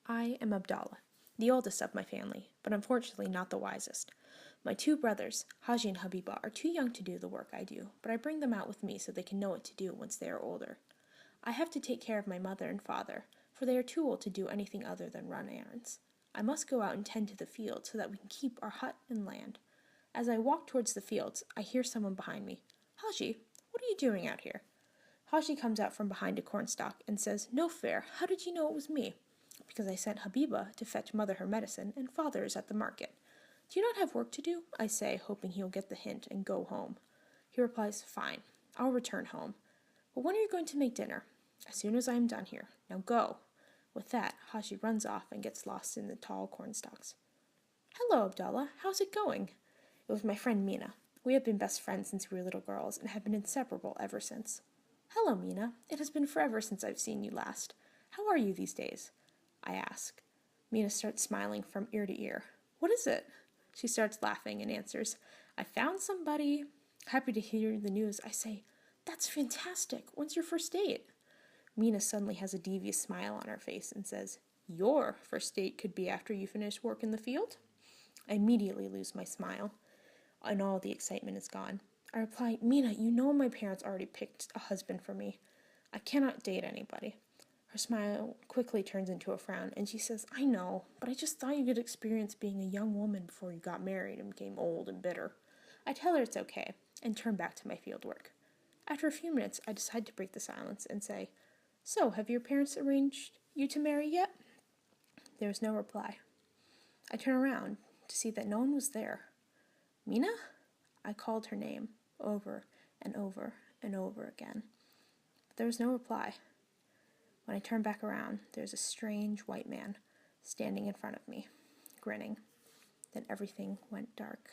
I am Abdallah, the oldest of my family, but unfortunately not the wisest. My two brothers, Haji and Habiba, are too young to do the work I do, but I bring them out with me so they can know what to do once they are older. I have to take care of my mother and father, for they are too old to do anything other than run errands. I must go out and tend to the field so that we can keep our hut and land. As I walk towards the fields, I hear someone behind me. Haji, what are you doing out here? Haji comes out from behind a cornstalk and says, No fair, how did you know it was me? Because I sent Habiba to fetch mother her medicine, and father is at the market. Do you not have work to do? I say, hoping he'll get the hint and go home. He replies, Fine, I'll return home. But when are you going to make dinner? As soon as I am done here. Now go. With that, Haji runs off and gets lost in the tall cornstalks. Hello, Abdallah. How's it going? It was my friend Mina. We have been best friends since we were little girls and have been inseparable ever since. Hello, Mina. It has been forever since I've seen you last. How are you these days? I ask. Mina starts smiling from ear to ear. What is it? She starts laughing and answers, I found somebody. Happy to hear the news, I say, That's fantastic. When's your first date? Mina suddenly has a devious smile on her face and says, Your first date could be after you finish work in the field? I immediately lose my smile, and all the excitement is gone. I reply, Mina, you know my parents already picked a husband for me. I cannot date anybody. Her smile quickly turns into a frown, and she says, I know, but I just thought you could experience being a young woman before you got married and became old and bitter. I tell her it's okay, and turn back to my field work. After a few minutes, I decide to break the silence and say, So, have your parents arranged you to marry yet? There is no reply. I turn around to see that no one was there. Mina? I called her name over and over and over again, but there was no reply. When I turn back around, there's a strange white man standing in front of me, grinning. Then everything went dark.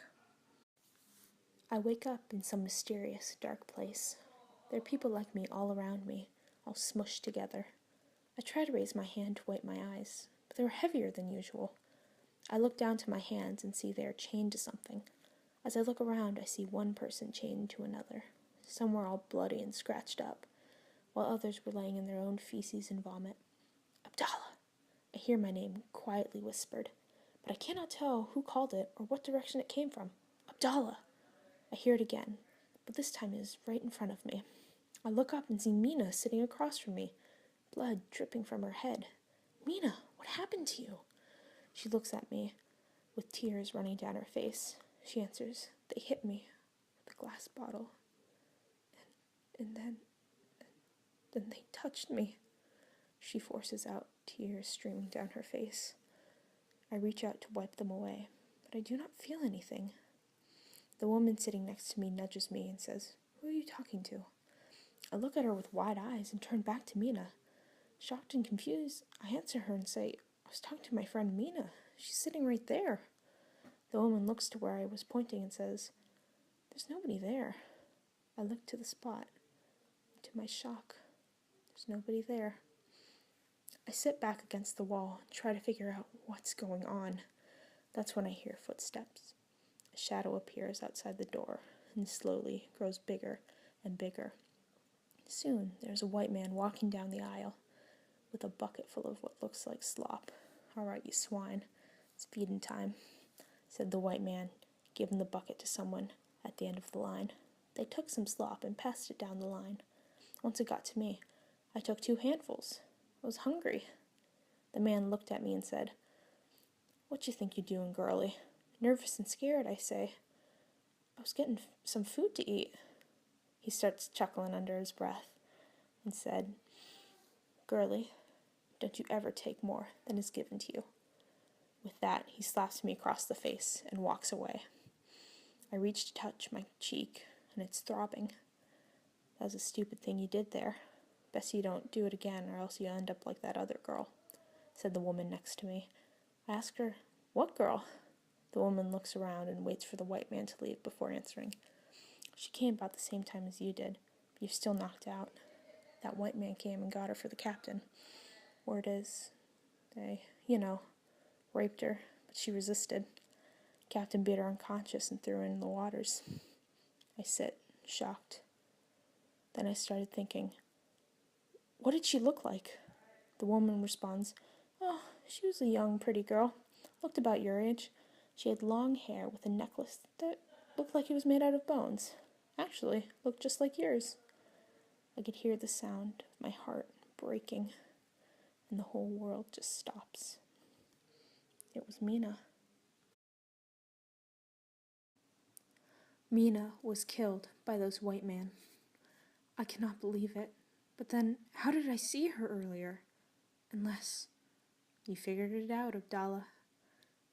I wake up in some mysterious, dark place. There are people like me all around me, all smushed together. I try to raise my hand to wipe my eyes, but they were heavier than usual. I look down to my hands and see they are chained to something. As I look around, I see one person chained to another. Some were all bloody and scratched up, while others were laying in their own feces and vomit. Abdallah! I hear my name quietly whispered, but I cannot tell who called it or what direction it came from. Abdallah! I hear it again, but this time it is right in front of me. I look up and see Mina sitting across from me, blood dripping from her head. Mina, what happened to you? She looks at me, with tears running down her face. She answers, They hit me with a glass bottle, and then they touched me. She forces out, tears streaming down her face. I reach out to wipe them away, but I do not feel anything. The woman sitting next to me nudges me and says, Who are you talking to? I look at her with wide eyes and turn back to Mina. Shocked and confused, I answer her and say, I was talking to my friend Mina. She's sitting right there. The woman looks to where I was pointing and says, There's nobody there. I look to the spot. To my shock, there's nobody there. I sit back against the wall and try to figure out what's going on. That's when I hear footsteps. A shadow appears outside the door and slowly grows bigger and bigger. Soon there's a white man walking down the aisle with a bucket full of what looks like slop. All right, you swine, it's feeding time, said the white man, giving the bucket to someone at the end of the line. They took some slop and passed it down the line. Once it got to me, I took 2 handfuls. I was hungry. The man looked at me and said, What you think you're doing, girlie? Nervous and scared, I say. I was getting some food to eat. He starts chuckling under his breath and said, Girlie, don't you ever take more than is given to you. With that, he slaps me across the face and walks away. I reach to touch my cheek, and it's throbbing. That was a stupid thing you did there. Best you don't do it again, or else you'll end up like that other girl, said the woman next to me. I ask her, What girl? The woman looks around and waits for the white man to leave before answering. She came about the same time as you did, but you're still knocked out. That white man came and got her for the captain. Word is, they, raped her, but she resisted. Captain beat her unconscious and threw her in the waters. I sit, shocked. Then I started thinking, what did she look like? The woman responds, Oh, She was a young, pretty girl, looked about your age. She had long hair with a necklace that looked like it was made out of bones. Actually, looked just like yours. I could hear the sound of my heart breaking, and the whole world just stops. It was Mina. Mina was killed by those white men. I cannot believe it. But then, how did I see her earlier? Unless you figured it out, Abdallah.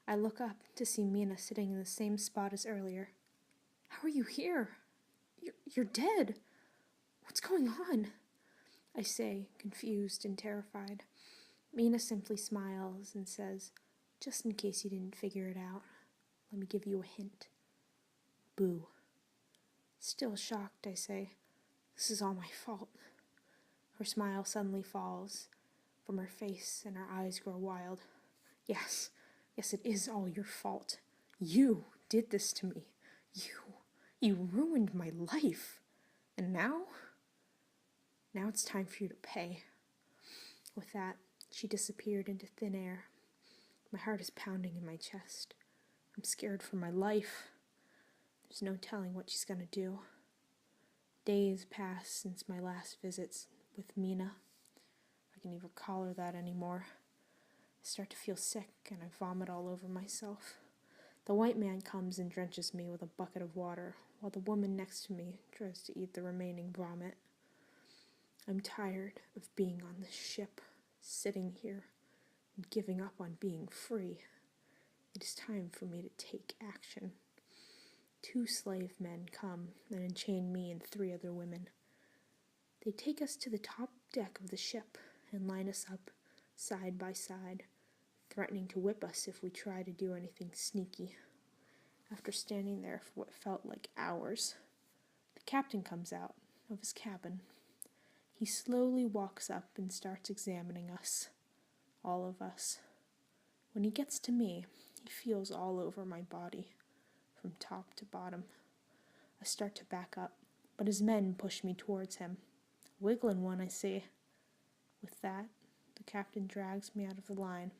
I look up to see Mina sitting in the same spot as earlier. How are you here? You're dead. What's going on? I say, confused and terrified. Mina simply smiles and says, just in case you didn't figure it out, let me give you a hint. Boo. Still shocked, I say, this is all my fault. Her smile suddenly falls from her face and her eyes grow wild. Yes, it is all your fault. You did this to me. You ruined my life. And now it's time for you to pay. With that, she disappeared into thin air. My heart is pounding in my chest. I'm scared for my life. There's no telling what she's going to do. Days pass since my last visits with Mina. I can even call her that anymore. I start to feel sick and I vomit all over myself. The white man comes and drenches me with a bucket of water, while the woman next to me tries to eat the remaining vomit. I'm tired of being on this ship, sitting here, and giving up on being free. It is time for me to take action. 2 slave men come and enchain me and 3 other women. They take us to the top deck of the ship and line us up side by side, threatening to whip us if we try to do anything sneaky. After standing there for what felt like hours, the captain comes out of his cabin. He slowly walks up and starts examining us, all of us. When he gets to me, he feels all over my body, from top to bottom. I start to back up, but his men push me towards him. Wiggling one, I see. With that, the captain drags me out of the line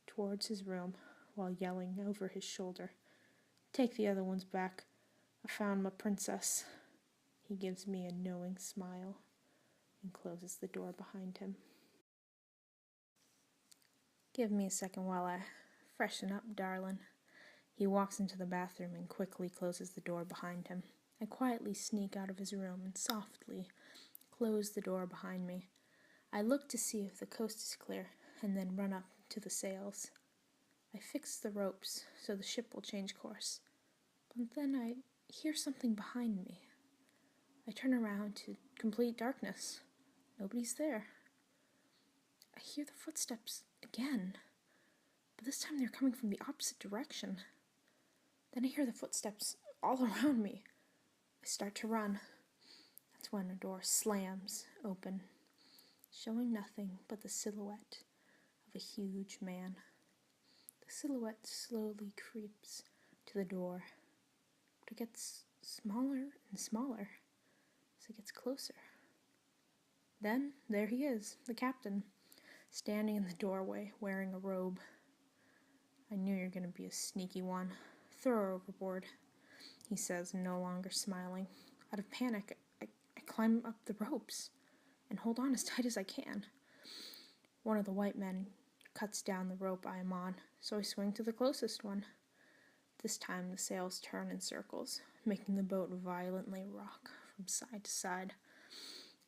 towards his room while yelling over his shoulder, "Take the other ones back. I found my princess." He gives me a knowing smile and closes the door behind him. Give me a second while I freshen up, darling. He walks into the bathroom and quickly closes the door behind him. I quietly sneak out of his room and softly close the door behind me. I look to see if the coast is clear and then run up to the sails. I fix the ropes so the ship will change course. But then I hear something behind me. I turn around to complete darkness. Nobody's there. I hear the footsteps again, but this time they're coming from the opposite direction. Then I hear the footsteps all around me. I start to run. That's when a door slams open, showing nothing but the silhouette of a huge man. The silhouette slowly creeps to the door, but it gets smaller and smaller as it gets closer. Then there he is, the captain, standing in the doorway wearing a robe. I knew you were going to be a sneaky one. Throw her overboard, he says, no longer smiling. Out of panic, I climb up the ropes and hold on as tight as I can. One of the white men cuts down the rope I am on, so I swing to the closest one. This time the sails turn in circles, making the boat violently rock from side to side.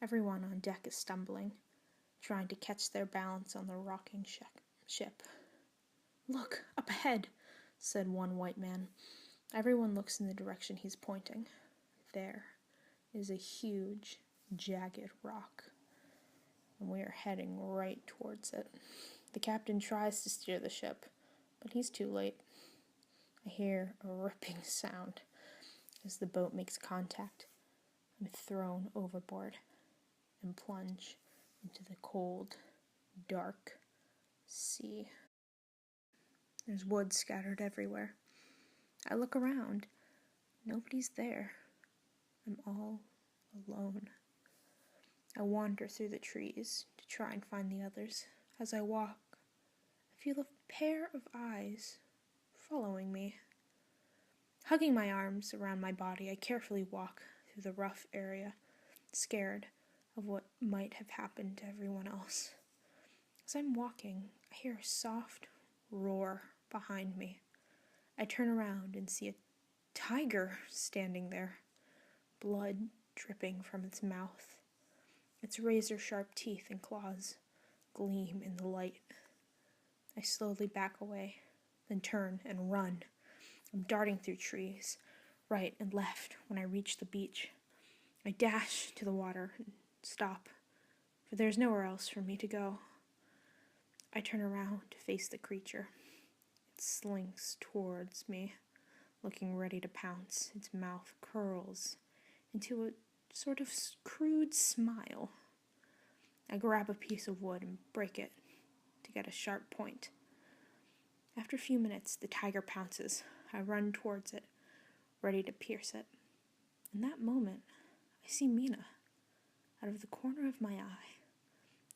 Everyone on deck is stumbling, trying to catch their balance on the rocking ship. "Look, up ahead," said one white man. Everyone looks in the direction he's pointing. There is a huge, jagged rock, and we are heading right towards it. The captain tries to steer the ship, but he's too late. I hear a ripping sound as the boat makes contact. I'm thrown overboard and plunge into the cold, dark sea. There's wood scattered everywhere. I look around. Nobody's there. I'm all alone. I wander through the trees to try and find the others. As I walk, feel a pair of eyes following me. Hugging my arms around my body, I carefully walk through the rough area, scared of what might have happened to everyone else. As I'm walking, I hear a soft roar behind me. I turn around and see a tiger standing there, blood dripping from its mouth. Its razor-sharp teeth and claws gleam in the light. I slowly back away, then turn and run. I'm darting through trees, right and left when I reach the beach. I dash to the water and stop, for there's nowhere else for me to go. I turn around to face the creature. It slinks towards me, looking ready to pounce. Its mouth curls into a sort of crude smile. I grab a piece of wood and break it to get a sharp point. After a few minutes, the tiger pounces. I run towards it, ready to pierce it. In that moment, I see Mina out of the corner of my eye.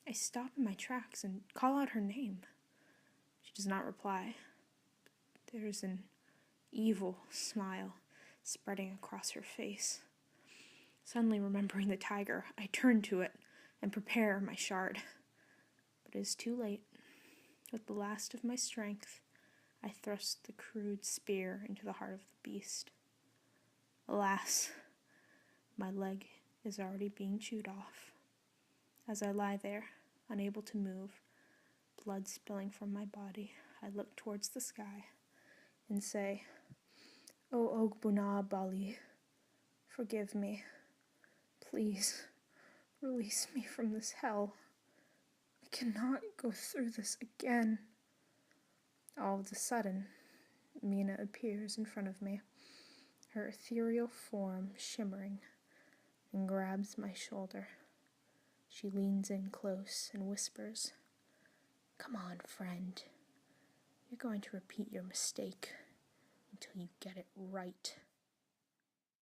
I stop in my tracks and call out her name. She does not reply. There's an evil smile spreading across her face. Suddenly remembering the tiger, I turn to it and prepare my shard. But it is too late. With the last of my strength, I thrust the crude spear into the heart of the beast. Alas, my leg is already being chewed off. As I lie there, unable to move, blood spilling from my body, I look towards the sky and say, "O Ogbuna Bali, forgive me. Please, release me from this hell. I cannot go through this again." All of a sudden, Mina appears in front of me, her ethereal form shimmering, and grabs my shoulder. She leans in close and whispers, "Come on, friend. You're going to repeat your mistake until you get it right."